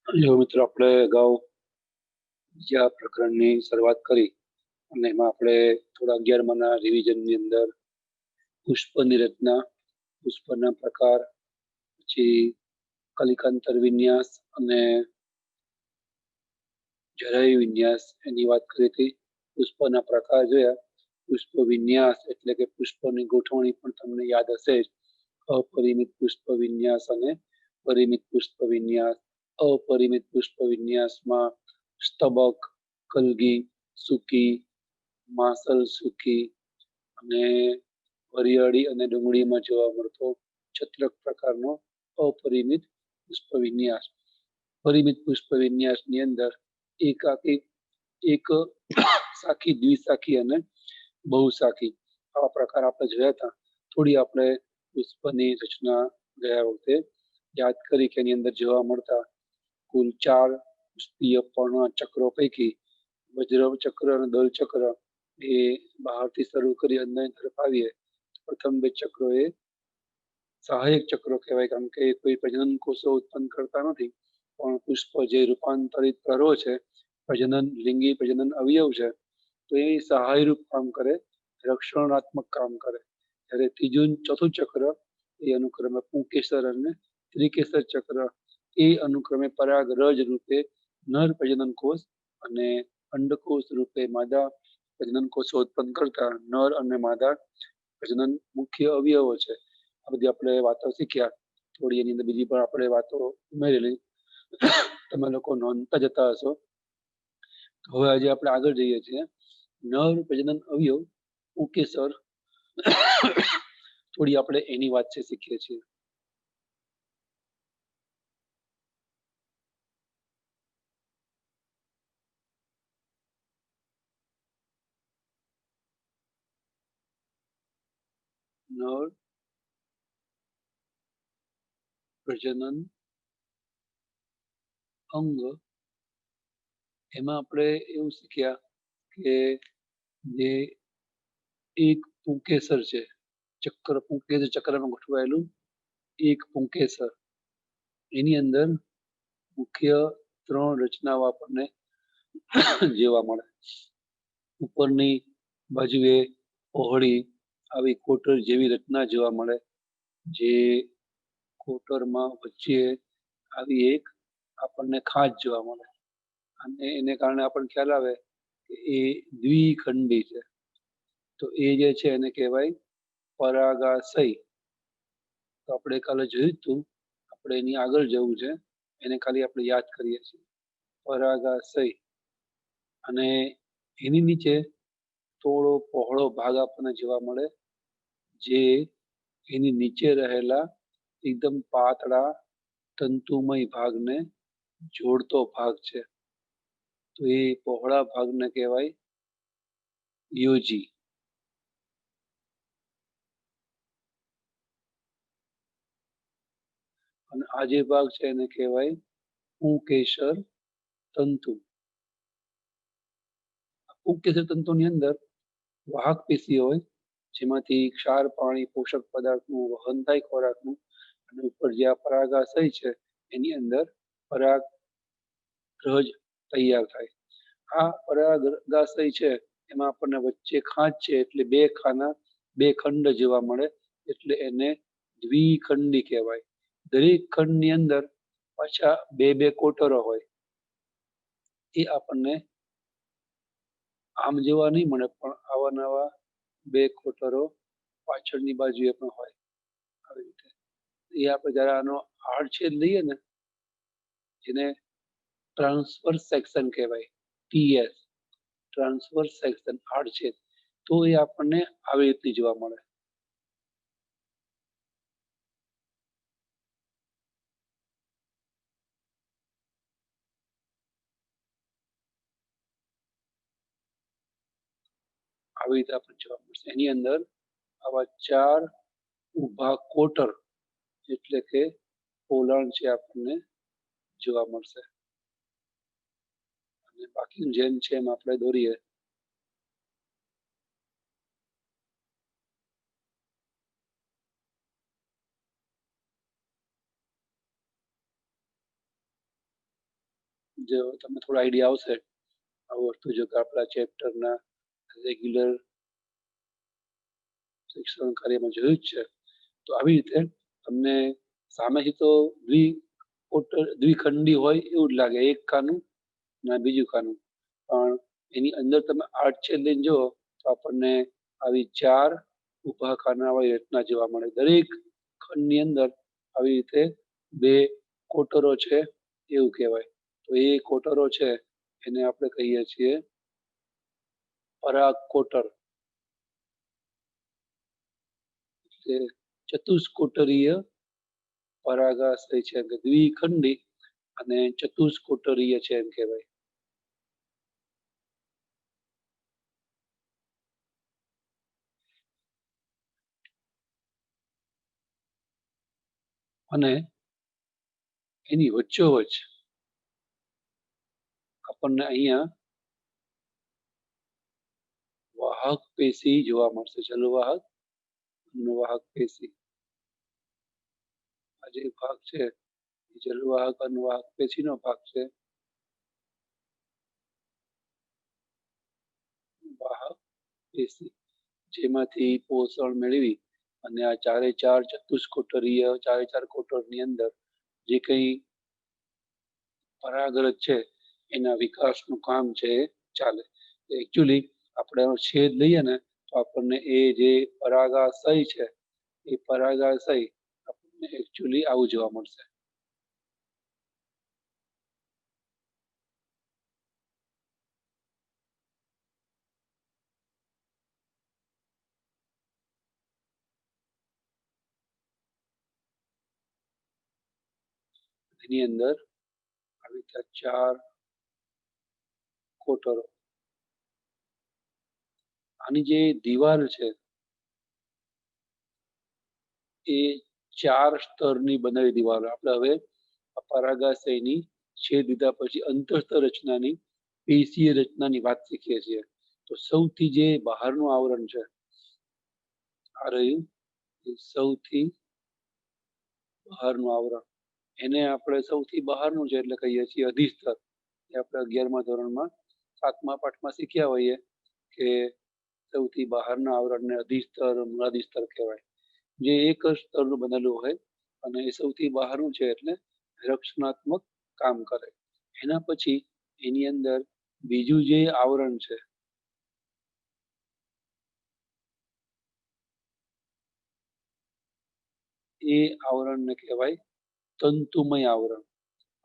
જો મિત્રો આપણે અગાઉ બીજા પ્રકરણની શરૂઆત કરી અને એમાં આપણે થોડા 11માના રિવિઝનની અંદર પુષ્પની રચના, પુષ્પના પ્રકાર, પછી કલિકાંતર વિન્યાસ અને જરાય વિન્યાસ એની વાત કરી હતી. પુષ્પના પ્રકાર જોયા. પુષ્પ વિન્યાસ એટલે કે પુષ્પની ગોઠવણી પણ તમને યાદ હશે જ. અપરિમિત પુષ્પ વિન્યાસ અને પરિમિત પુષ્પ વિન્યાસ. અપરિમિત પુષ્પ વિન્યાસમાં સ્તબક, કલગી, સૂકી, માસલ સૂકી અને વરિયાળી અને ડુંગળીમાં જોવા મળતો છત્રક પ્રકારનો અપરિમિત પુષ્પ વિન્યાસ. પરિમિત પુષ્પ વિન્યાસની અંદર એકાકી, એક સાખી, દ્વિસાખી અને બહુસાખી આવા પ્રકાર આપણે જોયા હતા. થોડી આપણે પુષ્પની રચના ગયા વખતે યાદ કરી કે એની અંદર જોવા મળતા કુલ 4 પુષ્પીય પર્ણ ચક્રો પૈકી વજ્ર ચક્ર અને દલ ચક્ર એ બહારથી શરૂ કરી અંદરની તરફ આવીએ. પ્રથમ 2 ચક્રો એ સહાયક ચક્રો કહેવાય, કારણ કે કોઈ પ્રજનન કોષો ઉત્પન્ન કરતા નથી, પણ પુષ્પ જે રૂપાંતરિત કરો છે, પ્રજનન લિંગી પ્રજનન અવયવ છે, તો એ સહાયરૂપ કામ કરે, રક્ષણાત્મક કામ કરે. જ્યારે ત્રીજું ચોથું ચક્ર એ અનુક્રમે પુંકેસર અને ત્રિકેસર ચક્ર એ અનુક્રમે પરાગરજ રૂપે નર પ્રજનન કોષ અને અંડકોષ રૂપે માદા પ્રજનન કોષો ઉત્પન્ન કરતા નર અને માદા પ્રજનન મુખ્ય અવયવો છે. આ બધી આપણે વાતો શીખ્યા. થોડી એની અંદર બીજી પણ આપણે વાતો ઉમેરેલી, તમે લોકો નોંધતા જતા હશો. હવે આજે આપણે આગળ જઈએ છીએ. નર પ્રજનન અવયવ પુંકેસર, થોડી આપણે એની વાત છે શીખીએ છીએ. નર પ્રજનન અંગ, એમાં આપણે એવું શીખ્યા કે જે એક પુંકેસર છે, ચક્ર પુંકેસર ચક્રમાં ગોઠવાયેલું એક પુંકેસર, એની અંદર મુખ્ય 3 રચનાઓ આપણને જોવા મળે. ઉપરની બાજુએ પહોળી આવી કોટર જેવી રચના જોવા મળે, જે કોટરમાં વચ્ચે આવી એક આપણને ખાંચ જોવા મળે, અને એને કારણે આપણને ખ્યાલ આવે કે એ દ્વિખંડી છે. તો એ જે છે એને કહેવાય પરાગાશય. તો આપણે કાલે જોયું હતું, આપણે એની આગળ જવું છે, એને ખાલી આપણે યાદ કરીએ છીએ. પરાગાશય. અને એની નીચે થોડો પહોળો ભાગ આપણને જોવા મળે, જે એની નીચે રહેલા એકદમ પાતળા તંતુમય ભાગને જોડતો ભાગ છે. તો એ પહોળા ભાગને કહેવાય યોજી. અને આ જે ભાગ છે એને કહેવાય પુંકેસર તંતુ. પુંકેસર તંતુની અંદર વાહક પેશીઓ હોય, જેમાંથી ક્ષાર, પાણી, પોષક પદાર્થનું વહન થાય ખોરાકનું, અને ઉપર જે આ પરાગાશય છે એની અંદર પરાગરજ તૈયાર થાય. આ પરાગાશય છે એમાં આપણને વચ્ચે ખાંચ છે, એટલે 2 ખાના 2 ખંડ જોવા મળે, એટલે એને દ્વિખંડી કહેવાય. દરેક ખંડની અંદર પાછા 2 કોટરો હોય. એ આપણને આમ જોવા નહીં મળે, પણ આવા નવા 2 કોટરો પાછળની બાજુએ પણ હોય. આવી રીતે એ આપણે જયારે આનો આડછેદ લઈએ ને, જેને ટ્રાન્સવર્સ સેક્શન કહેવાય, TS, ટ્રાન્સવર્સ સેક્શન, આડછેદ, તો એ આપણને આવી રીતે જોવા મળે. આવી રીતે આપણને જોવા મળશે. એની અંદર આવા 4 ઊભા કોટર એટલે કે પોલાણ છે આપણને જોવા મળશે. અને બાકીનું જેમ છે એમ આપણે દોરીએ. जो तमने थोड़ा आइडिया आवशे आ वस्तु जो कि आपણા ચેપ્ટરના રેગ્યુલર શિક્ષણ કાર્યમાં જોયું જ છે. તો આવી રીતે તમને સામેથી તો દ્વિખંડી હોય એવું જ લાગે, એક ખાનું અને બીજું ખાનું, પણ એની અંદર તમે આડછેદ લઈને જુઓ તો આપણને આવી 4 ઊભા ખાનાવાળી રચના જોવા મળે. દરેક ખંડની અંદર આવી રીતે 2 કોટરો છે એવું કહેવાય. તો એ કોટરો છે એને આપણે કહીએ છીએ પરાગ કોટર. ચતુષ્કોટરીય પરાગાશય છે, દ્વિખંડી અને ચતુષ્કોટરીય છે એમ કહેવાય. અને એની વચ્ચોવચ્ચ આપણને અહીંયા વાહક પેશી જોવા મળશે. જલવાહક અનુવાહક પેશી. આ જે ભાગ છે એ જલવાહક અનુવાહક પેશીનો ભાગ છે. વાહક પેશી જેમાંથી પોષણ મેળવી અને આ 4 ચતુષ્કોટરીય 4 કોટરની અંદર જે કંઈ પરાગરજ છે એના વિકાસનું કામ છે ચાલે. એકચ્યુઅલી આપણે એનો છેદ લઈએ ને તો આપણને એ જે પરાગાશય છે એ પરાગાશય આપણને એકચ્યુઅલી આવું જોવા મળશે. એની અંદર આવી રીતે 4 કોટરો. આની જે દિવાલ છે એ 4 સ્તરની બનેલી દિવાલો. આપણે હવે પરાગાશયની છેદ લીધા પછી અંતસ્તર રચનાની પેશીય રચનાની વાત શીખીએ છીએ. તો સૌથી જે બહારનું આવરણ છે આ રહ્યું એ સૌથી બહારનું આવરણ, એને આપણે સૌથી બહારનું છે એટલે કહીએ છીએ અધિસ્તર. એ આપણે 11મા ધોરણમાં 7મા પાઠમાં શીખ્યા હોઈએ કે સૌથી બહારના આવરણને અધિસ્તર મૂળાધિસ્તર કહેવાય, જે એક જ સ્તરનું બનેલું હોય અને એ સૌથી બહારનું છે એટલે રક્ષણાત્મક કામ કરે. એના પછી એની અંદર બીજું જે આવરણ છે એ આવરણને કહેવાય તંતુમય આવરણ.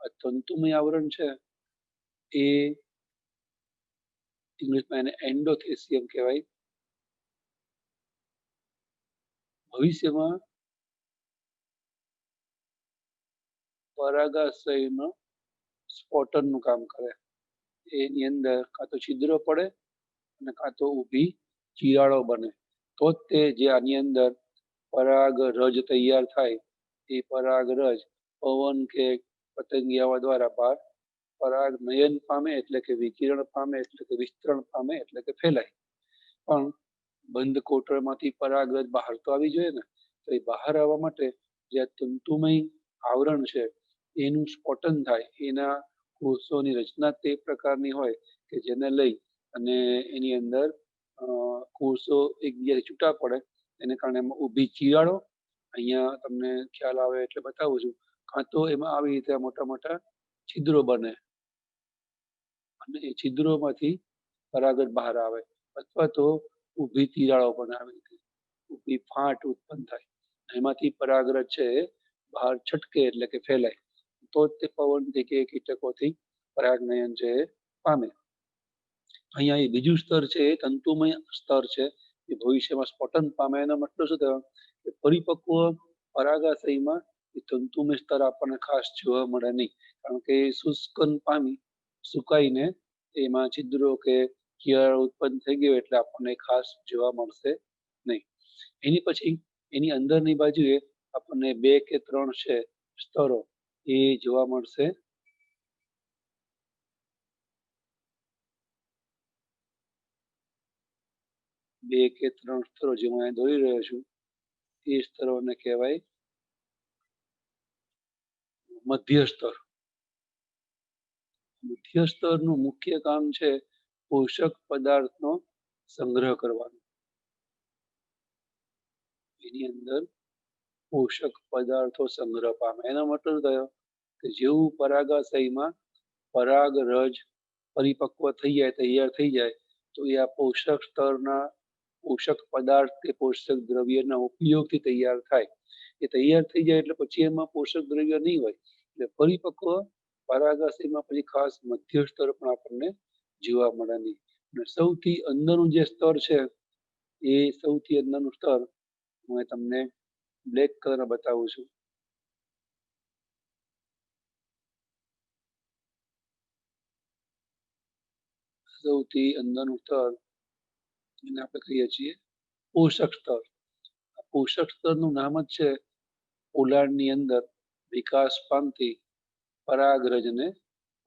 આ તંતુમય આવરણ છે એ ઇંગ્લિશમાં એને એન્ડોથેસિયમ કહેવાય. ભવિષ્યમાં પરાગાશયમાં સ્પોટનનું કામ કરે. એની અંદર કાં તો છિદ્રો પડે અને કાં તો ઊભી ચિરાડો બને, તો જ તે જે આની અંદર પરાગ રજ તૈયાર થાય એ પરાગ રજ પવન કે પતંગિયાઓ દ્વારા બહાર પરાગ નયન પામે એટલે કે વિકિરણ પામે એટલે કે વિસ્તરણ પામે એટલે કે ફેલાય. પણ બંધ કોટરમાંથી પરાગરજ બહાર તો આવી જોઈએ ને, તો એ બહાર આવવા માટે જે તંતુમય આવરણ છે એનું સ્ફોટન થાય, એના કોષોની રચના તે પ્રકારની હોય કે જેને લઈ અને એની અંદર કોષો એકબીજાથી છૂટા પડે, એને કારણે એમાં ઊભી ચિરાડો, અહીંયા તમને ખ્યાલ આવે એટલે બતાવું છું, કાં તો એમાં આવી રીતે મોટા મોટા છિદ્રો બને અને એ છિદ્રોમાંથી પરાગરજ બહાર આવે, અથવા તો ઊભી તિરાડો પણ આવી રીતે ઊભી ફાટ ઉત્પન્ન થાય, એમાંથી પરાગરજ છે બહાર છટકે એટલે કે ફેલાય, તો જ તે પવનથી કે કીટકોથી પરાગનયન છે પામે. અહીંયા એ બીજું સ્તર છે એ તંતુમય સ્તર છે, એ ભવિષ્યમાં સ્ફોટન પામે. એનો મતલબ શું થયો કે પરિપક્વ પરાગાશયમાં એ તંતુમય સ્તર આપણને ખાસ જોવા મળે નહીં, કારણ કે શુષ્કન પામી સુકાઈને એમાં છિદ્રો કે ચિરાડો ઉત્પન્ન થઈ ગયો એટલે આપણને ખાસ જોવા મળશે નહીં. એની પછી એની અંદરની બાજુએ આપણને 2 કે 3 છે સ્તરો એ જોવા મળશે. 2 કે 3 સ્તરો જે હું અહીં દોરી રહ્યો છું એ સ્તરોને કહેવાય મધ્ય સ્તર. મધ્ય સ્તરનું મુખ્ય કામ છે પોષક પદાર્થનો સંગ્રહ કરવાનો. એની અંદર પોષક પદાર્થો સંગ્રહ પામે. એનો મતલબ થયો કે જેવું પરાગાશયમાં પરાગરજ પરિપક્વ થઈ જાય, તૈયાર થઈ જાય, તો એ આ પોષક સ્તરના પોષક પદાર્થ કે પોષક દ્રવ્યના ઉપયોગથી તૈયાર થાય. એ તૈયાર થઈ જાય એટલે પછી એમાં પોષક દ્રવ્ય નહીં હોય, એટલે પરિપક્વ પરાગાશયમાં પછી ખાસ મધ્ય સ્તર પણ આપણને જોવા મળે નહીં. અને સૌથી અંદરનું જે સ્તર છે એ સૌથી અંદરનું સ્તર હું તમને બ્લેક કલર બતાવું છું. સૌથી અંદરનું સ્તર એને આપણે કહીએ છીએ પોષક સ્તર. પોષક સ્તરનું નામ જ છે પોલાળની અંદર વિકાસ પામતી પરાગરજને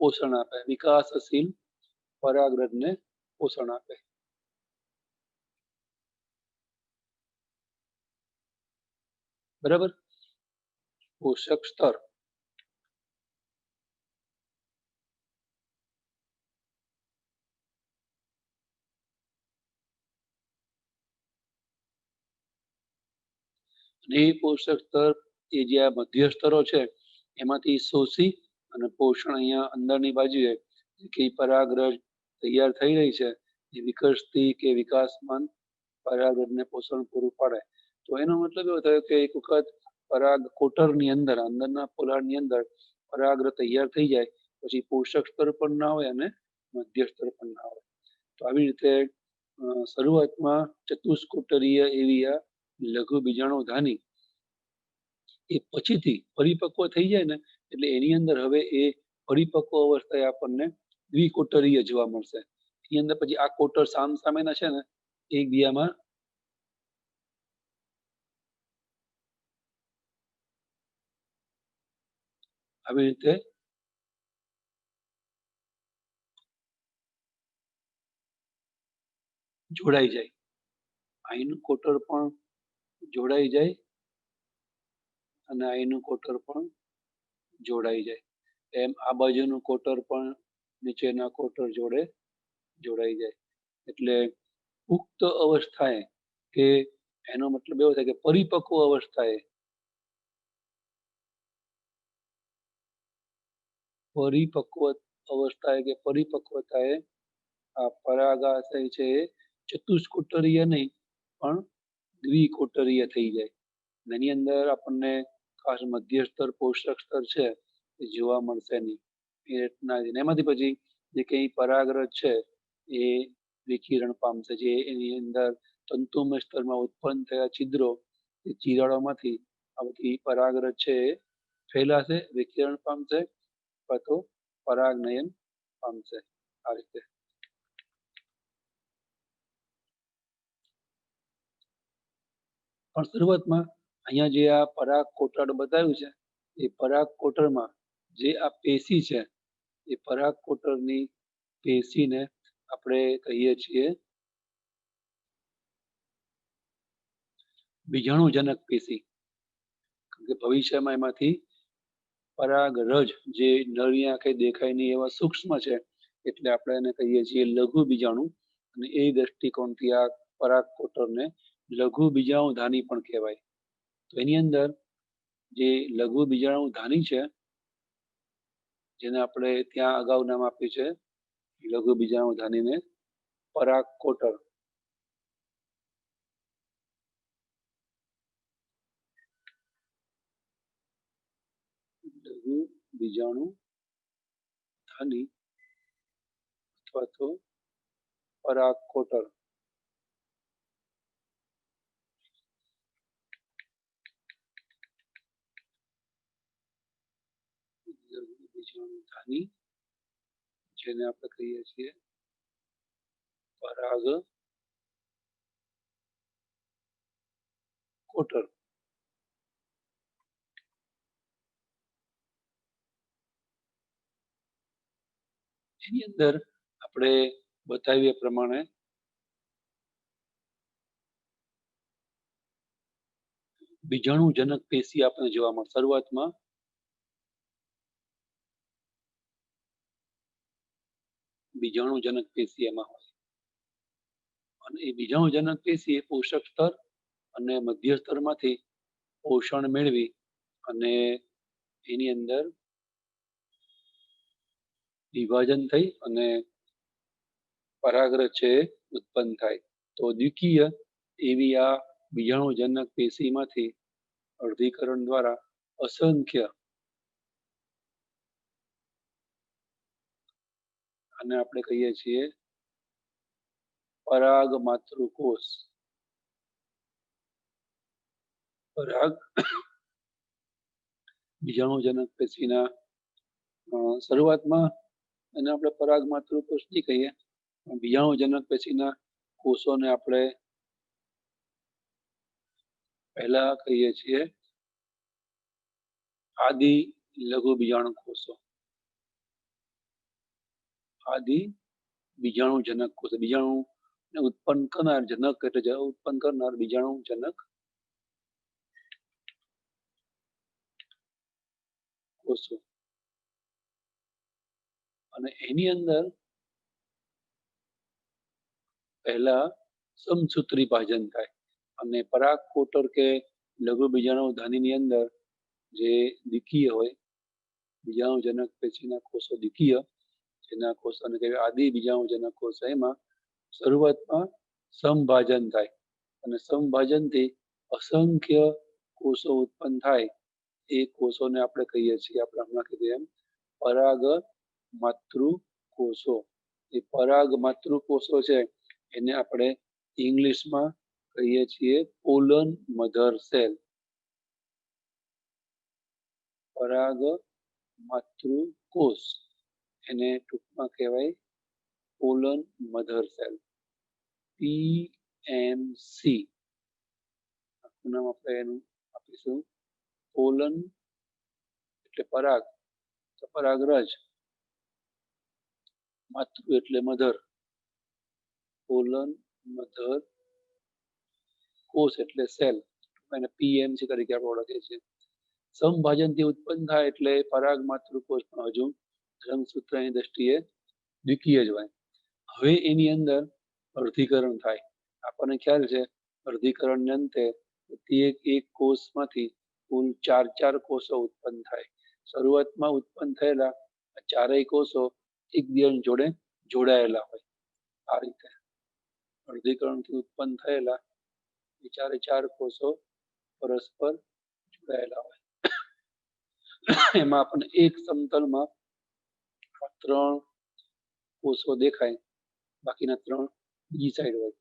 પોષણ આપે, વિકાસશીલ પરાગરજને પોષણ આપે. બરાબર. પોષક સ્તર એ પોષક સ્તર એ જે આ મધ્ય સ્તરો છે એમાંથી શોષી અને પોષણ અહીંયા અંદરની બાજુએ કે પરાગરજ તૈયાર થઈ રહી છે એ વિકસતી કે વિકાસમાન પરાગરજને પોષણ પૂરું પાડે. તો એનો મતલબ એવો થયો કે એક વખત પરાગ કોટરની અંદર અંદરના પોલાળની અંદર પરાગરજ તૈયાર થઈ જાય પછી પોષક સ્તર પણ ના હોય અને મધ્ય સ્તર પણ ના હોય. તો આવી રીતે શરૂઆતમાં ચતુષ્કોટરીય એવી આ લઘુ બીજાણુ ધાની એ પછીથી પરિપક્વ થઈ જાય ને એટલે એની અંદર હવે એ પરિપક્વ અવસ્થાએ આપણને દ્વિકોટરીય જોવા મળશે. એની અંદર પછી આ કોટર સામ સામેના છે ને એકબીજામાં આવી રીતે જોડાઈ જાય. અહીંનું કોટર પણ જોડાઈ જાય અને અહીંનું કોટર પણ જોડાઈ જાય. એમ આ બાજુનું કોટર પણ નીચેના કોટર જોડે જોડાઈ જાય. એટલે પુખ્ત અવસ્થાએ કે એનો મતલબ એવો થાય કે પરિપક્વ અવસ્થાએ કે પરિપક્વતાએ આ પરાગાશય છે એ ચતુષ્કોટરીય નહીં પણ દ્વિકોટરીય થઈ જાય. એની અંદર આપણને ખાસ મધ્ય સ્તર પોષક સ્તર છે એ જોવા મળશે નહીં. એ રીતના એમાંથી પછી જે કઈ પરાગરજ છે એ વિકિરણ પામશે. જે એની અંદર તંતુમય સ્તરમાં ઉત્પન્ન થયા છિદ્રો એ ચિરાડોમાંથી આ બધી પરાગરજ છે એ ફેલાશે, વિકિરણ પામશે અથવા તો પરાગનયન પામશે. આ રીતે પણ શરૂઆતમાં અહીંયા જે આ પરાગ કોટર બતાવ્યું છે એ પરાગ કોટરમાં જે આ પેશી છે એ પરાગ કોટરની પેશીને આપણે કહીએ છીએ બીજાણુજનક પેશી. કે ભવિષ્યમાં એમાંથી પરાગરજ જે નળની આંખે દેખાય નહીં એવા સૂક્ષ્મ છે એટલે આપણે એને કહીએ છીએ લઘુ બીજાણુ. અને એ દ્રષ્ટિકોણથી આ પરાગ કોટરને લઘુ બીજાણુ ધાની પણ કહેવાય. તો એની અંદર જે લઘુ બીજાણુ ધાની છે જેને આપણે ત્યાં અગાઉ નામ આપ્યું છે લઘુ બીજાણુ ધાનીને પરાગ કોટર. લઘુ બીજાણુ ધાની અથવા તો પરાગ કોટર. લઘુ બીજાણુ ધાની જેને આપણે કહીએ છીએ પરાગ કોટર. એની અંદર આપણે બતાવ્યા પ્રમાણે બીજાણુજનક પેશી આપણને જોવા મળે. શરૂઆતમાં બીજાણુજનક પેશી એમાં હોય અને એ બીજાણુજનક પેશી એ પોષક સ્તર અને મધ્ય સ્તરમાંથી પોષણ મેળવી અને એની અંદર વિભાજન થઈ અને પરાગરજ છે ઉત્પન્ન થાય. તો દ્વિકીય એવી આ બીજાણુજનક પેશીમાંથી અર્ધીકરણ દ્વારા અસંખ્ય અને આપણે કહીએ છીએ પરાગ માતૃકોષ. પરાગ બીજાણુજનક પેશીના શરૂઆતમાં એને આપણે પરાગ માતૃકોષ નહીં કહીએ, બીજાણુજનક પેશીના કોષોને આપણે પહેલા કહીએ છીએ આદિ લઘુ બીજાણુ કોષો. આદિ બીજાણુજનક કોષ, બીજાણુ ઉત્પન્ન કરનાર, જનક એટલે ઉત્પન્ન કરનાર બીજાણુજનક કોષો. અને એની અંદર પહેલા સમસૂત્રી ભાજન થાય અને પરાગ કોટર કે લઘુ બીજાણુ ધાનીની અંદર જે દ્વિકીય હોય બીજાણુજનક પેશીના કોષો દ્વિકીય, જેના કોષોને કહેવાય આદિ બીજાણુજનક કોષ, એમાં શરૂઆતમાં સમભાજન થાય અને સમભાજનથી અસંખ્ય કોષો ઉત્પન્ન થાય. એ કોષોને આપણે કહીએ છીએ, આપણે હમણાં કીધું એમ, પરાગ માતૃકોષો. એ પરાગ માતૃકોષો છે એને આપણે ઇંગ્લિશમાં કહીએ છીએ પોલન મધર સેલ. પરાગ માતૃકોષ એને ટૂંકમાં કહેવાય પોલન મધર સેલ, PMC. આખું નામ આપણે એનું આપીશું પોલન એટલે પરાગ, પરાગરજ, માતૃ એટલે મધર, પોલન મધર કોષ એટલે સેલ, એને PMC તરીકે આપણે ઓળખીએ છીએ. સમભાજનથી ઉત્પન્ન થાય એટલે પરાગ માતૃકોષ પણ હજુ રંગસૂત્રની દ્રષ્ટિએ દ્વિકીય જ હોય. હવે એની અંદર અર્ધીકરણ થાય. આપણને ખ્યાલ છે અર્ધીકરણને અંતે એક કોષમાંથી કુલ 4 કોષો ઉત્પન્ન થાય. શરૂઆતમાં ઉત્પન્ન થયેલા ચારેય કોષો એકબીજાની જોડે જોડાયેલા હોય. આ રીતે અર્ધીકરણથી ઉત્પન્ન થયેલા એ ચાર કોષો પરસ્પર જોડાયેલા હોય. એમાં આપણને એક સમતલમાં 3 કોષો દેખાય, બાકીના 3 બીજી સાઈડ હોય.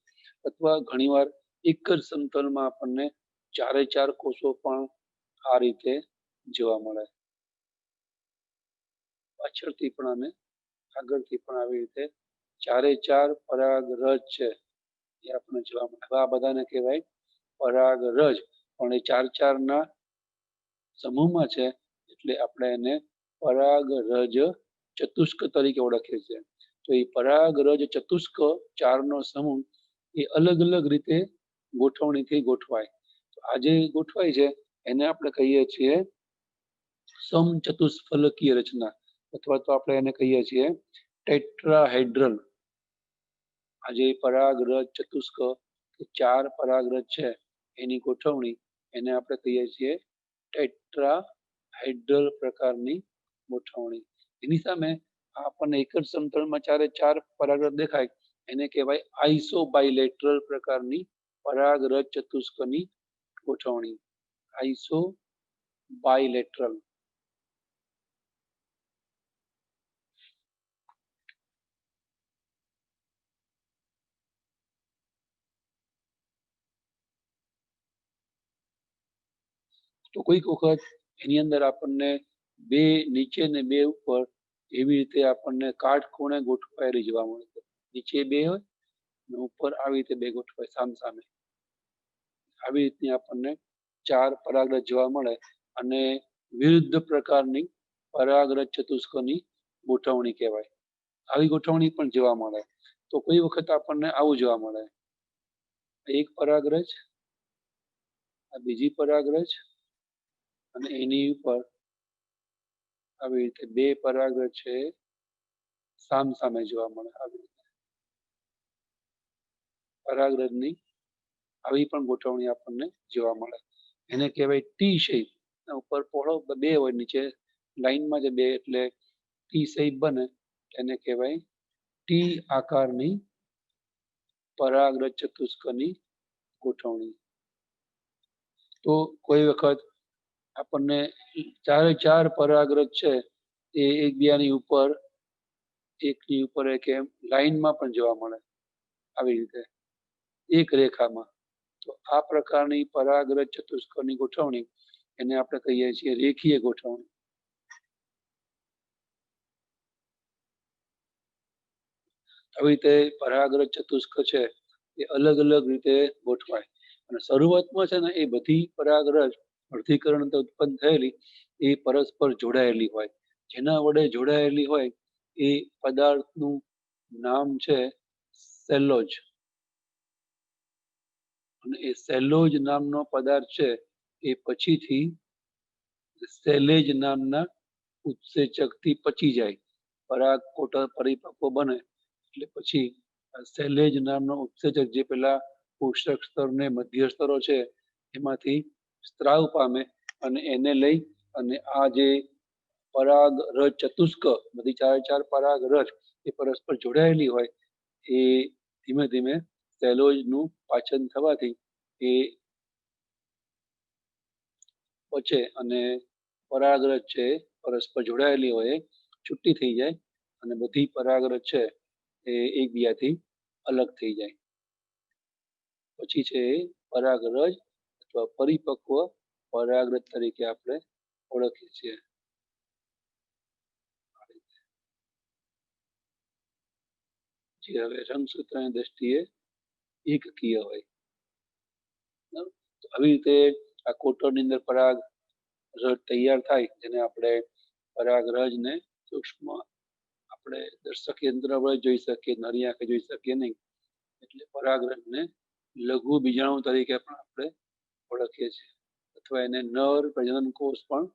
અથવા ઘણીવાર એક જ સમતલમાં આપણને 4 કોષો પણ આ રીતે જોવા મળે. પાછળથી પણ અને આગળથી પણ આવી રીતે 4 પરાગરજ છે એ આપણને જોવા મળે. આ બધાને કહેવાય પરાગરજ, પણ એ 4 ના સમૂહમાં છે એટલે આપણે એને પરાગરજ ચતુષ્ક તરીકે ઓળખીએ છીએ. તો એ પરાગરજ ચતુષ્ક 4 નો સમૂહ એ અલગ અલગ રીતે ગોઠવણીથી ગોઠવાય. આ જે ગોઠવાય છે એને આપણે કહીએ છીએ સમચતુષ્ફલકીય રચના, અથવા તો આપણે એને કહીએ છીએ ટેટ્રાહેડ્રલ. આ જે પરાગરજ ચતુષ્ક 4 પરાગરજ છે એની ગોઠવણી એને આપણે કહીએ છીએ ટેટ્રાહેડ્રલ પ્રકારની ગોઠવણી. એની સામે આપણને એક જ સમતલમાં 4 પરાગરજ દેખાય એને કહેવાય આઇસોબાયલેટરલ પ્રકારની પરાગરજ ચતુષ્કની ગોઠવણી. આઇસોબાયલેટરલ. તો કોઈક વખત એની અંદર આપણને 2 નીચે ને 2 ઉપર એવી રીતે આપણને કાટખૂણે ગોઠવાયેલી જોવા મળે છે. નીચે 2 હોય અને ઉપર આવી રીતે 2 ગોઠવાય સામસામે. આવી રીતની આપણને 4 પરાગરજ જોવા મળે અને વિરુદ્ધ પ્રકારની પરાગરજ ચતુષ્કની ગોઠવણી કહેવાય. આવી ગોઠવણી પણ જોવા મળે. તો કોઈ વખત આપણને આવું જોવા મળે, એક પરાગરજ, આ બીજી પરાગરજ અને એની ઉપર આવી રીતે 2 પરાગરજ છે સામ સામે જોવા મળે. આવી રીતે પરાગરજની આવી પણ ગોઠવણી આપણને જોવા મળે. એને કહેવાય ટી શેપ. ઉપર પહોળો બે હોય, નીચે લાઈનમાં જે બે, એટલે ટી શેપ બને. એને કહેવાય ટી આકારની પરાગરજ ચતુષ્કની ગોઠવણી. તો કોઈ વખત આપણને ચારે ચાર પરાગરજ છે એ એકબીજાની ઉપર, એકની ઉપર એક એમ લાઈનમાં પણ જોવા મળે, આવી રીતે એક રેખામાં. તો આ પ્રકારની પરાગરજ ચતુષ્કની ગોઠવણી એને આપણે કહીએ છીએ રેખીય ગોઠવણી. આવી રીતે પરાગરજ ચતુષ્ક છે એ અલગ અલગ રીતે ગોઠવાય. અને શરૂઆતમાં છે ને એ બધી પરાગરજ અર્ધીકરણ ઉત્પન્ન થયેલી એ પરસ્પર જોડાયેલી હોય. જેના વડે જોડાયેલી હોય એ પદાર્થનું નામ છે સેલોજ. અને એ સેલોજ નામનો પદાર્થ છે એ પછીથી સેલેજ નામના ઉત્સેચકથી પચી જાય. પરાગ કોટર પરિપક્વ બને એટલે પછી સેલેજ નામનો ઉત્સેચક, જે પેલા પોષક સ્તર ને મધ્ય સ્તરો છે એમાંથી સ્ત્રાવ પામે, અને એને લઈ અને આ જે પરાગ રજ ચતુષ્ક, બધી ચારે ચાર પરાગ રજ એ પરસ્પર જોડાયેલી હોય એ ધીમે ધીમે સેલોજ નું પાચન થવાથી એ પચે અને પરાગરજ છે પરસ્પર જોડાયેલી હોય છૂટી થઈ જાય અને બધી પરાગરજ છે એ એકબીજાથી અલગ થઈ જાય. પછી છે એ પરાગરજ અથવા પરિપક્વ પરાગરજ તરીકે આપણે ઓળખીએ છીએ. જે હવે રંગસૂત્રની દ્રષ્ટિએ એકકીય હોય. આવી રીતે આ કોટરની અંદર પરાગ રજ તૈયાર થાય, જેને આપણે પરાગરજ ને સૂક્ષ્મ આપણે દર્શક યંત્ર વડે જોઈ શકીએ, નરી આંખે જોઈ શકીએ નહીં. એટલે પરાગરજને લઘુ બીજાણુ તરીકે પણ આપણે ઓળખીએ છીએ, અથવા એને નર પ્રજનન કોષ પણ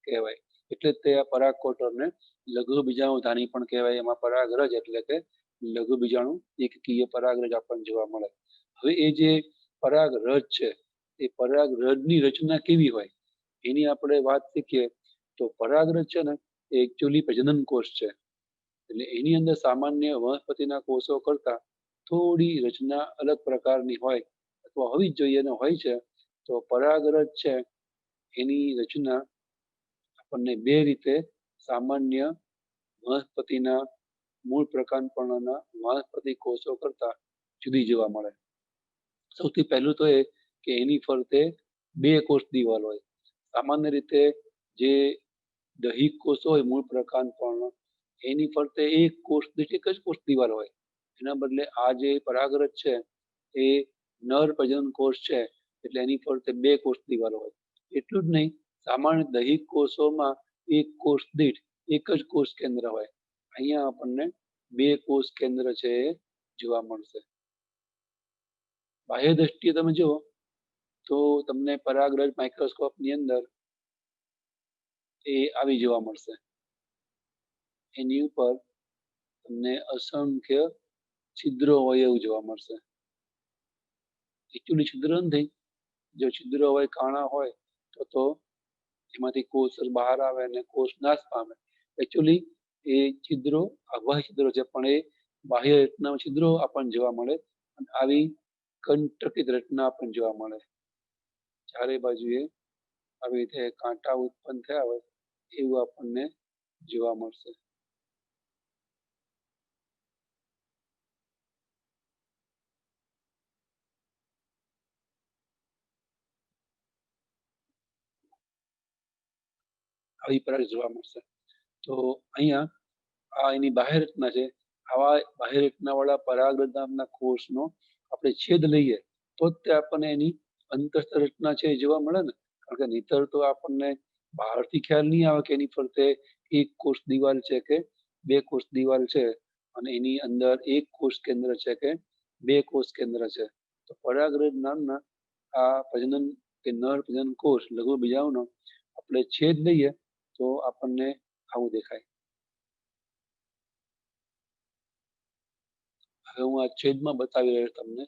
કહેવાય. એટલે તે આ પરાગ કોટરને લઘુ બીજાણુ ધાની પણ કહેવાય. એમાં પરાગરજ એટલે કે લઘુ બીજાણુ એકકીય પરાગરજ આપણને જોવા મળે. હવે એ જે પરાગરજ છે એ પરાગરજની રચના કેવી હોય એની આપણે વાત શીખીએ તો પરાગરજ છે ને એ એકચ્યુઅલી પ્રજનન કોષ છે. એટલે એની અંદર સામાન્ય વનસ્પતિના કોષો કરતા થોડી રચના અલગ પ્રકારની હોય, અથવા હોવી જ જોઈએ, અને હોય છે. તો પરાગરજ છે એની રચના આપણને બે રીતે સામાન્ય વનસ્પતિના મૂળ પ્રકાંડપર્ણના વનસ્પતિ કોષો કરતા જુદી જોવા મળે. સૌથી પહેલું તો એ કે એની ફરતે બે કોષ દિવાલ હોય. સામાન્ય રીતે જે દૈહિક કોષો હોય મૂળ પ્રકાંડપર્ણ, એની ફરતે એક કોષ દીઠ એક જ કોષ દિવાલ હોય. એના બદલે આ જે પરાગરજ છે એ નર પ્રજનન કોષ છે, એટલે એની ફરતે બે કોષ દિવાલ હોય. એટલું જ નહીં, સામાન્ય દૈહિક કોષોમાં એક કોષ દીઠ એક જ કોષ કેન્દ્ર હોય. અહીંયા આપણને બે કોષ કેન્દ્ર છે એ જોવા મળશે. બાહ્ય દ્રષ્ટિએ તમે જુઓ તો તમને પરાગરજ માઇક્રોસ્કોપની અંદર એ આવી જોવા મળશે. એની ઉપર તમને અસંખ્ય છિદ્રો હોય એવું જોવા મળશે. એકચ્યુઅલી છિદ્ર નથી, જો છિદ્રો હોય, કાણા હોય તો એમાંથી કોષ બહાર આવે અને કોષ નાશ પામે. એકચ્યુઅલી એ છિદ્રો અવાહ્ય છિદ્રો છે, પણ એ બાહ્ય રચના છિદ્રો આપણને જોવા મળે. અને આવી કંટકિત રચના આપણને જોવા મળે. ચારે બાજુએ આવી રીતે કાંટા ઉત્પન્ન થયા હોય એવું આપણને જોવા મળશે. આવી પરાગ જોવા મળશે. તો અહીંયા આ એની બાહ્ય રચના છે. આવા બાહ્ય રચના વાળા પરાગરજ નામના કોષનો આપણે છેદ લઈએ તો જ તે આપણને એની અંતસ્થ રચના છે એ જોવા મળે ને. કારણ કે નહીતર તો આપણને બહારથી ખ્યાલ નહીં આવે કે એની ફરતે એક કોષ દિવાલ છે કે બે કોષ દિવાલ છે, અને એની અંદર એક કોષ કેન્દ્ર છે કે બે કોષ કેન્દ્ર છે. તો પરાગરજ નામના આ પ્રજનન કે નર પ્રજનન કોષ લઘુ બીજાણુનો આપણે છેદ લઈએ તો આપણને આવું દેખાય. હવે હું આ છેદમાં બતાવી રહ્યો તમને.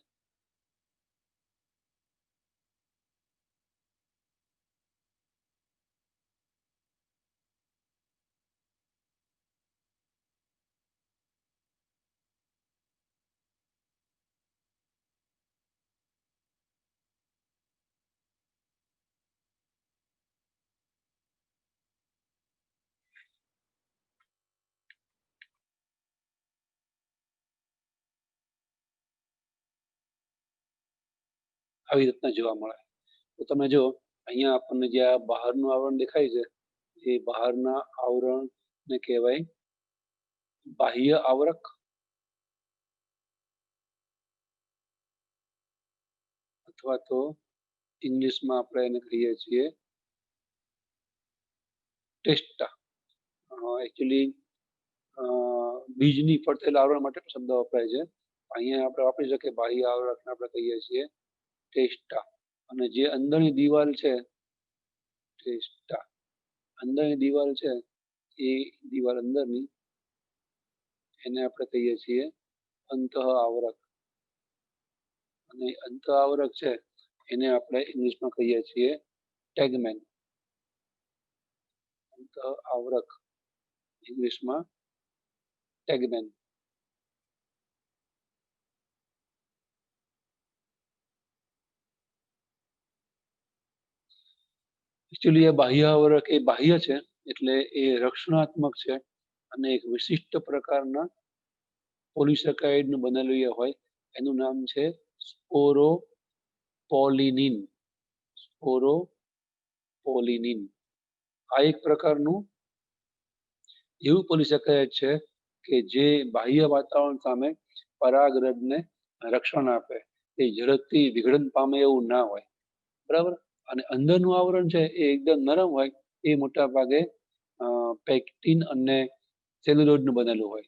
આવી રીતના જોવા મળે. તો તમે જો અહીંયા આપણને જે આ બહારનું આવરણ દેખાય છે એ બહારના આવરણને કહેવાય બાહ્ય આવરક, અથવા તો ઇંગ્લિશમાં આપણે એને કહીએ છીએ ટેસ્ટા. એકચ્યુઅલી બીજની ફરતે આવરણ માટે શબ્દ વપરાય છે. અહીંયા આપણે વાપરી શકીએ બાહ્ય આવરકને આપણે કહીએ છીએ ટેસ્ટા. અને જે અંદરની દિવાલ છે ટેસ્ટા, અંદરની દિવાલ છે એ દિવાલ અંદરની એને આપણે કહીએ છીએ અંતઃ આવરક. અને અંતઃ આવરક છે એને આપણે ઇંગ્લિશમાં કહીએ છીએ ટેગમેન. અંતઃ આવરક ઇંગ્લિશમાં ટેગમેન. એકચ્યુઅલી એ બાહ્ય આવરક એ બાહ્ય છે એટલે એ રક્ષણાત્મક છે અને એક વિશિષ્ટ પ્રકારના પોલિસેકેરાઇડનું બનેલું હોય. એનું નામ છે સ્પોરોપોલિનિન. સ્પોરોપોલિનિન આ એક પ્રકારનું એવું પોલિસેકેરાઇડ છે કે જે બાહ્ય વાતાવરણ સામે પરાગરજને રક્ષણ આપે. એ ઝડપથી વિઘટન પામે એવું ના હોય, બરાબર. અને અંદરનું આવરણ છે એ એકદમ નરમ હોય. એ મોટા ભાગે પેક્ટિન અને સેલ્યુલોઝનું બનેલું હોય.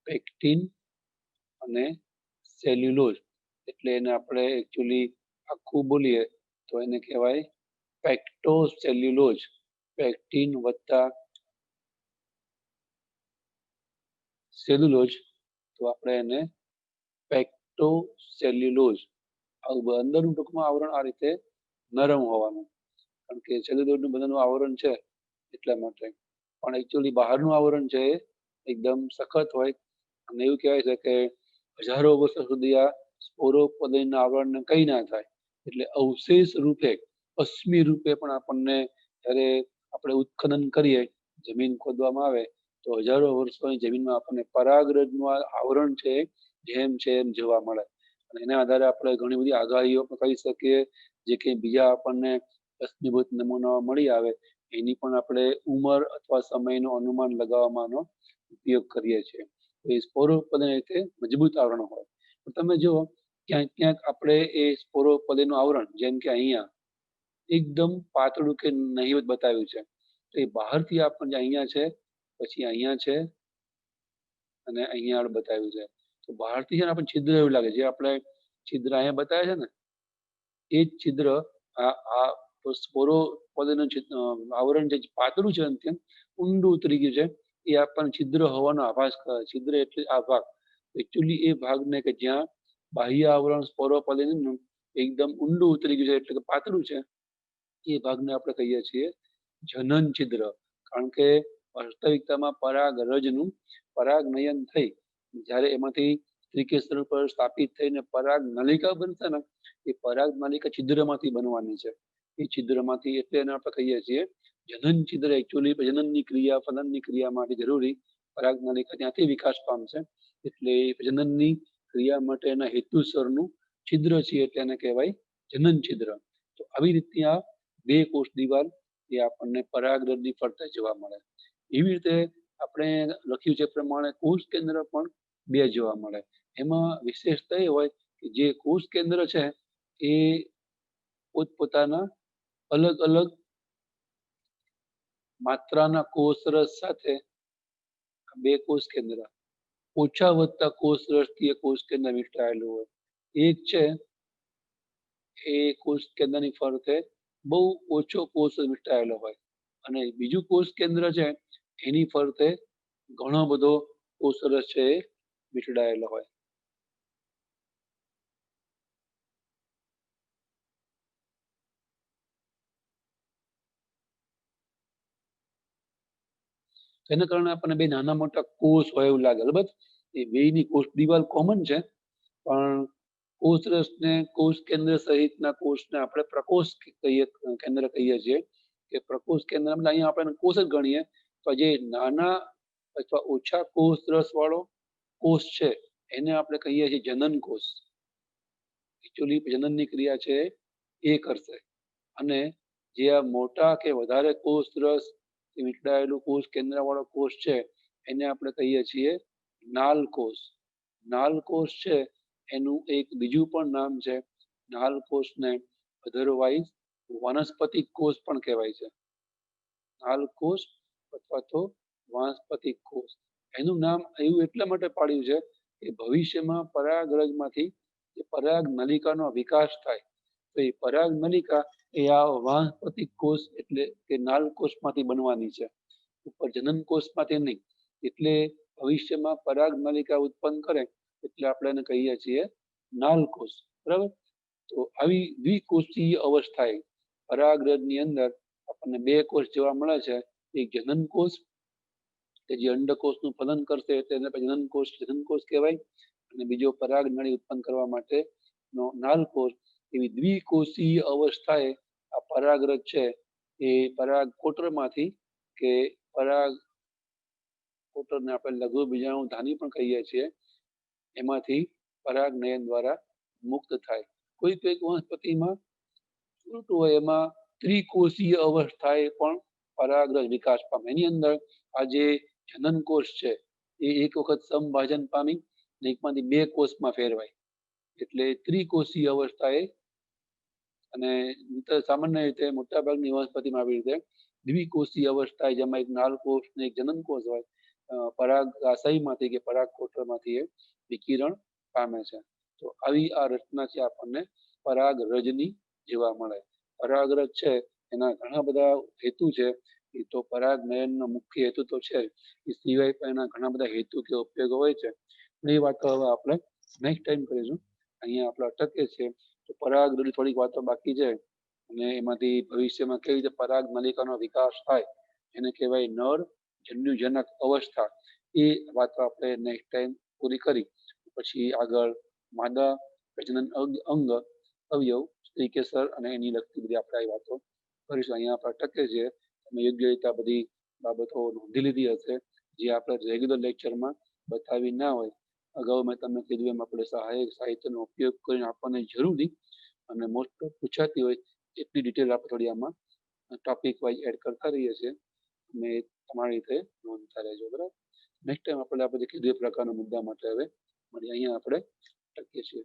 પેક્ટિન અને સેલ્યુલોઝ એટલે એને આપણે એકચ્યુઅલી આખું બોલીએ તો એને કહેવાય પેક્ટોસેલ્યુલોઝ. પેક્ટિન વત્તા સેલ્યુલોઝ, તો આપણે એને પેક્ટોસેલ્યુલોઝ. આવું અંદરનું ટૂંકમાં આવરણ આ રીતે નરમ હોવાનું, કારણ કે સેલ્યુલોઝનું બધાનું આવરણ છે એટલા માટે. પણ એકચ્યુઅલી બહારનું આવરણ છે એ એકદમ સખત હોય. અને એવું કહેવાય છે કે હજારો વર્ષો સુધી આ સ્પોરોપોલિનના આવરણને કંઈ ના થાય. એટલે અવશેષ રૂપે, અશ્મિ રૂપે પણ આપણને જ્યારે આપણે ઉત્ખનન કરીએ, જમીન ખોદવામાં આવે તો હજારો વર્ષોની જમીનમાં આપણને પરાગરજનું આ આવરણ છે જેમ છે એમ જોવા મળે. અને એના આધારે આપણે ઘણી બધી આગાહીઓ પણ કરી શકીએ. જે કંઈ બીજા આપણને અશ્મિભૂત નમૂનાઓ મળી આવે એની પણ આપણે ઉંમર અથવા સમયનું અનુમાન લગાવવાનો ઉપયોગ કરીએ છીએ. એ સ્પોરોપોલિન રીતે મજબૂત આવરણ હોય. તમે જુઓ ક્યાંક ક્યાંક આપણે એ સ્પોરોપોલિનનું આવરણ, જેમ કે અહીંયા એકદમ પાતળું કે નહિવત બતાવ્યું છે, તો એ બહારથી આપણને અહીંયા છે, પછી અહીંયા છે અને અહીંયા આગળ બતાવ્યું છે. તો બહારથી છે ને આપણને છિદ્ર એવું લાગે, જે આપણે છિદ્ર અહીંયા બતાવે છે ને એ જ છિદ્ર આ સ્પોરોપોલિનનું આવરણ જે પાતળું છે અંત્યમ ઊંડું ઉતરી ગયું છે, એ આપણને છિદ્ર હોવાનો આભાસ કરે. છિદ્ર એટલે આ ભાગ, એકચ્યુઅલી એ ભાગને કે જ્યાં બાહ્ય આવરણ સ્પોરોપોલિનનું એકદમ ઊંડું ઉતરી ગયું છે એટલે કે પાતળું છે, એ ભાગને આપણે કહીએ છીએ જનન છિદ્ર. કારણ કે વાસ્તવિકતામાં પરાગરજનું પરાગનયન થઈ જ્યારે એમાંથી ત્રિકેસર પર સ્થાપિત થઈને પરાગ નલિકા બનશે ને, એ પરાગ નલિકા છિદ્રમાંથી બનવાની છે. એ છિદ્રમાંથી એટલે એને આપણે કહીએ છીએ જનન છિદ્ર. એકચ્યુઅલી પ્રજનનની ક્રિયા ફલનની ક્રિયા માટે જરૂરી પરાગ નલિકા ત્યાંથી વિકાસ પામશે. એટલે પ્રજનનની ક્રિયા માટેના હેતુસરનું છિદ્ર છે એટલે એને કહેવાય જનન છિદ્ર. તો આવી રીતની આ બે કોષ દિવાલ એ આપણને પરાગરજની ફરતે જોવા મળે. એવી રીતે આપણે લખ્યું છે પ્રમાણે કોષ કેન્દ્ર પણ બે જોવા મળે. એમાં વિશેષતા એ હોય કે જે કોષ કેન્દ્ર છે એ પોતપોતાના અલગ અલગ માત્રાના કોષરસ સાથે બે કોષ કેન્દ્ર ઓછા વધતા કોષરસથી એ કોષ કેન્દ્ર વીંટળાયેલું હોય. એક છે એ કોષ કેન્દ્રની ફરતે બહુ ઓછો કોષ વીંટળાયેલો હોય, અને બીજું કોષ કેન્દ્ર છે એની ફરતે ઘણો બધો કોષરસ છે એ વીંટળાયેલો હોય. જેના કારણે આપણને બે નાના મોટા કોષ હોય એવું લાગે. અલબત્ત એ બેયની કોષ દિવાલ કોમન છે, પણ કોષરસને કોષ કેન્દ્ર સહિતના કોષને આપણે પ્રકોષ કેન્દ્ર કહીએ છીએ. કે પ્રકોષ કેન્દ્ર એટલે અહીંયા આપણે કોષ જ ગણીએ, તો જે નાના અથવા ઓછા કોષ રસ વાળો કોષ છે એને આપણે કહીએ છીએ જનન કોષ. એકચ્યુઅલી જનનની ક્રિયા છે એ કરશે. અને જે આ મોટા કે વધારે કોષ રસ વીંટળાયેલું કોષ કેન્દ્ર વાળો કોષ છે એને આપણે કહીએ છીએ નાલ કોષ. નાલ કોષ છે એનું એક બીજું પણ નામ છે. નાલ કોષને અધરવાઇઝ વાનસ્પતિક કોષ પણ કહેવાય છે. નાલ કોષ અથવા તો વાનસ્પતિક કોષ. એનું નામ એવું એટલા માટે પાડ્યું છે કે ભવિષ્યમાં પરાગરજમાંથી પરાગ નલિકાનો વિકાસ થાય તો એ પરાગ નલિકા એ આ વાનસ્પતિક કોષ એટલે કે નાલ કોષમાંથી બનવાની છે, ઉપર જનન કોષમાંથી નહીં. એટલે ભવિષ્યમાં પરાગ નલિકા ઉત્પન્ન કરે એટલે આપણે એને કહીએ છીએ નાલ કોષ. બરાબર. તો આવી દ્વિકોષીય અવસ્થાએ પરાગરજની અંદર આપણને બે કોષ જોવા મળે છે. એક જનન કોષ કે જે અંડકોષનું ફલન કરશે તેને જનન કોષ કહેવાય, અને બીજો પરાગ નળી ઉત્પન્ન કરવા માટે નાલ કોષ. એવી દ્વિકોષીય અવસ્થાએ આ પરાગરજ છે એ પરાગ કોટરમાંથી કે પરાગ કોટરને આપણે લઘુ બીજાણુ ધાની પણ કહીએ છીએ, એમાંથી પરાગ નયન દ્વારા મુક્ત થાય. કોઈક વનસ્પતિમાં ઉલટું હોય, એમાં ત્રિકોષીય અવસ્થાએ પણ પરાગરજ વિકાસ પામે. એની અંદર આ જે જનન કોષ છે એ એક વખત સમભાજન પામી એકમાંથી બે કોષમાં ફેરવાય એટલે ત્રિકોષીય અવસ્થાએ. અને સામાન્ય રીતે મોટાભાગની વનસ્પતિમાં આવી રીતે દ્વિકોષીય અવસ્થાએ જેમાં એક નાલ કોષ ને એક જનન કોષ હોય, પરાગાશયમાંથી કે પરાગ કોટરમાંથી એ વિકિરણ પામે છે. તો આવી આ રચના છે આપણને પરાગરજની જોવા મળે. પરાગરજ છે એના ઘણા બધા હેતુ છે. એ તો પરાગ નયનનો મુખ્ય હેતુ તો છે, એ સિવાય પણ એના ઘણા બધા હેતુ કે ઉપયોગો હોય છે. એ વાત હવે આપણે નેક્સ્ટ ટાઈમ કરીશું. અહીંયા આપણે અટકીએ છીએ. તો પરાગરજ થોડીક વાતો બાકી છે, અને એમાંથી ભવિષ્યમાં કેવી રીતે પરાગ નલિકાનો વિકાસ થાય એને કહેવાય નર જન્યુજનક અવસ્થા. એ વાતો આપણે નેક્સ્ટ ટાઈમ પૂરી કરી પછી આગળ માદા પ્રજનન અંગ અવયવ સ્ત્રીકેસર અને એની લગતી બધી આપણે આ વાતો કરીશું. અહીંયા આપણે અટકે છે. તમે યોગ્ય રીતે બધી બાબતો નોંધી લીધી હશે, જે આપણે રેગ્યુલર લેક્ચરમાં બતાવી ના હોય. અગાઉ મેં તમને કીધું એમ આપણે સહાયક સાહિત્યનો ઉપયોગ કરીને આપણને જરૂરી અને મોસ્ટ ઓફ પૂછાતી હોય એટલી ડિટેલ આપણે થોડી આમાં ટોપિક વાઇઝ એડ કરતા રહીએ છીએ, અને તમારી રીતે નોંધતા રહેજો. બરાબર. નેક્સ્ટ ટાઈમ આપણે આ બધી કીધું પ્રકારના મુદ્દા માટે હવે અહીંયા આપણે અટકીએ છીએ.